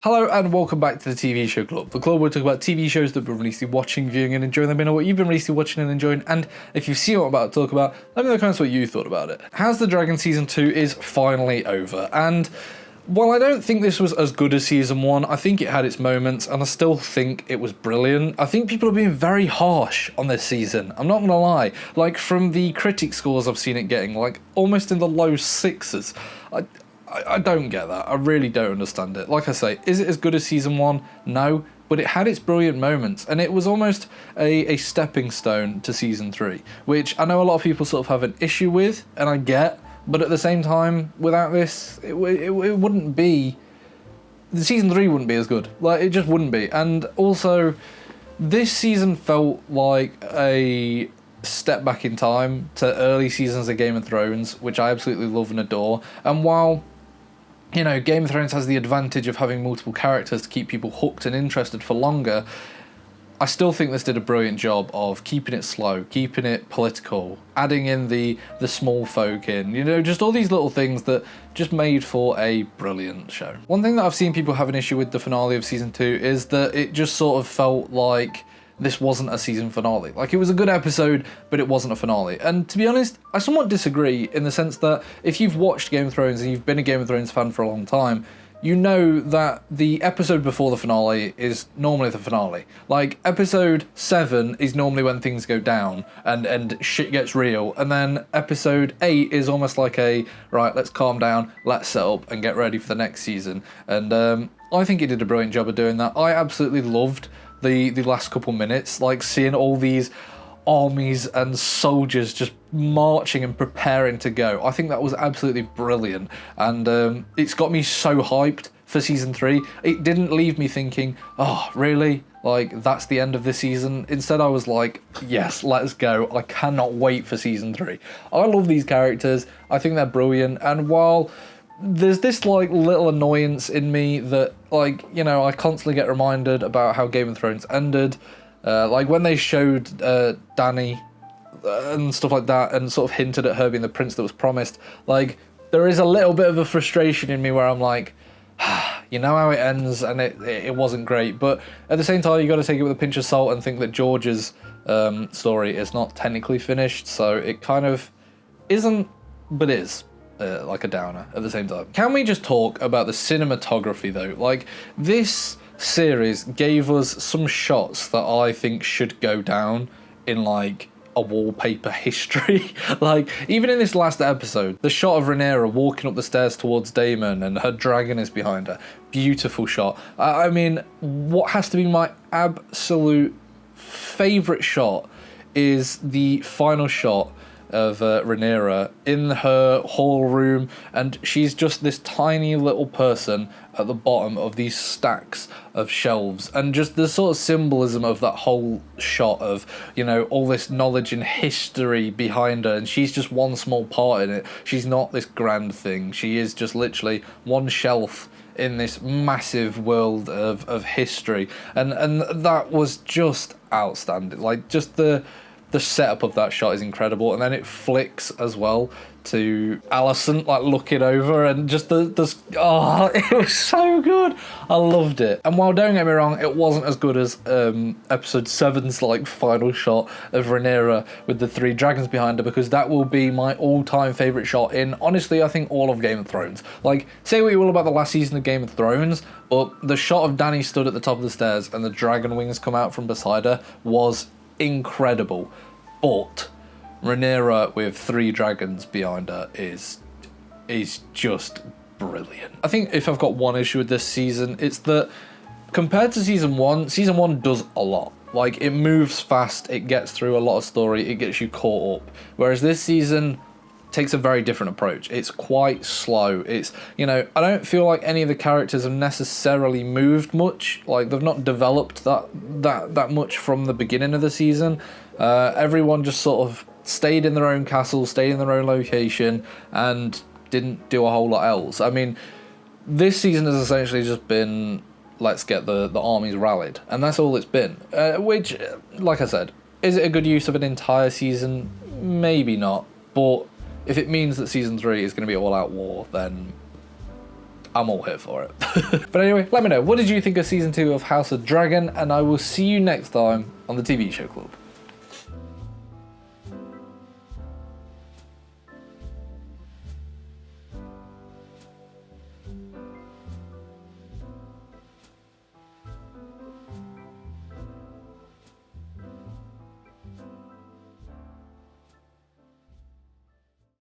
Hello and welcome back to the TV Show Club, the club where we talk about TV shows that we've been recently watching, viewing and enjoying. Let me know what you've been recently watching and enjoying, and if you've seen what I'm about to talk about, let me know in the comments what you thought about it. House of the Dragon Season 2 is finally over, and while I don't think this was as good as Season 1, I think it had its moments, and I still think it was brilliant. I think people are being very harsh on this season, I'm not going to lie. Like, from the critic scores I've seen it getting, like, almost in the low sixes. I don't get that. I really don't understand it. Like I say, is it as good as Season 1? No, but it had its brilliant moments, and it was almost a stepping stone to Season 3, which I know a lot of people sort of have an issue with, and I get, but at the same time, without this, it wouldn't be... The Season 3 wouldn't be as good. Like, it just wouldn't be. And also, this season felt like a step back in time to early seasons of Game of Thrones, which I absolutely love and adore. And while, you know, Game of Thrones has the advantage of having multiple characters to keep people hooked and interested for longer, I still think this did a brilliant job of keeping it slow, keeping it political, adding in the small folk in, you know, just all these little things that just made for a brilliant show. One thing that I've seen people have an issue with the finale of Season 2 is that it just sort of felt like this wasn't a season finale. Like, it was a good episode, but it wasn't a finale. And to be honest, I somewhat disagree in the sense that if you've watched Game of Thrones and you've been a Game of Thrones fan for a long time, you know that the episode before the finale is normally the finale. Like, episode 7 is normally when things go down and shit gets real. And then episode 8 is almost like a, right, let's calm down, let's set up and get ready for the next season. And I think it did a brilliant job of doing that. I absolutely loved the last couple minutes, like seeing all these armies and soldiers just marching and preparing to go. I think that was absolutely brilliant, and it's got me so hyped for Season 3. It didn't leave me thinking, oh, really? Like, that's the end of the season? Instead, I was like, yes, let's go. I cannot wait for Season 3. I love these characters. I think they're brilliant, and while there's this, like, little annoyance in me that, like, you know, I constantly get reminded about how Game of Thrones ended. Like, when they showed Dany and stuff like that and sort of hinted at her being the prince that was promised, like, there is a little bit of a frustration in me where I'm like, you know how it ends and it wasn't great. But at the same time, you got to take it with a pinch of salt and think that George's story is not technically finished, so it kind of isn't, but is. Like a downer at the same time. Can we just talk about the cinematography though? Like, this series gave us some shots that I think should go down in, like, a wallpaper history. Like, even in this last episode, the shot of Rhaenyra walking up the stairs towards Daemon and her dragon is behind her. Beautiful shot. I mean, what has to be my absolute favourite shot is the final shot of Rhaenyra in her hall room, and she's just this tiny little person at the bottom of these stacks of shelves, and just the sort of symbolism of that whole shot of, you know, all this knowledge and history behind her, and she's just one small part in it. She's not this grand thing. She is just literally one shelf in this massive world of history, and that was just outstanding. Like, just the setup of that shot is incredible, and then it flicks as well to Alicent, like, looking over, and just it was so good. I loved it. And while, don't get me wrong, it wasn't as good as episode 7's, like, final shot of Rhaenyra with the 3 dragons behind her, because that will be my all-time favourite shot in, honestly, I think all of Game of Thrones. Like, say what you will about the last season of Game of Thrones, but the shot of Dany stood at the top of the stairs and the dragon wings come out from beside her was incredible. But Rhaenyra with 3 dragons behind her is just brilliant. I think if I've got one issue with this season, it's that compared to Season 1 does a lot. Like, it moves fast, it gets through a lot of story, it gets you caught up. Whereas this season takes a very different approach. It's quite slow. It's, you know, I don't feel like any of the characters have necessarily moved much. Like, they've not developed that much from the beginning of the season. Everyone just sort of stayed in their own castle, stayed in their own location, and didn't do a whole lot else. I mean, this season has essentially just been, let's get the armies rallied, and that's all it's been. Which, like I said, is it a good use of an entire season? Maybe not, but if it means that Season 3 is going to be all-out war, then I'm all here for it. But anyway, let me know, what did you think of season 2 of House of Dragon? And I will see you next time on the TV Show Club.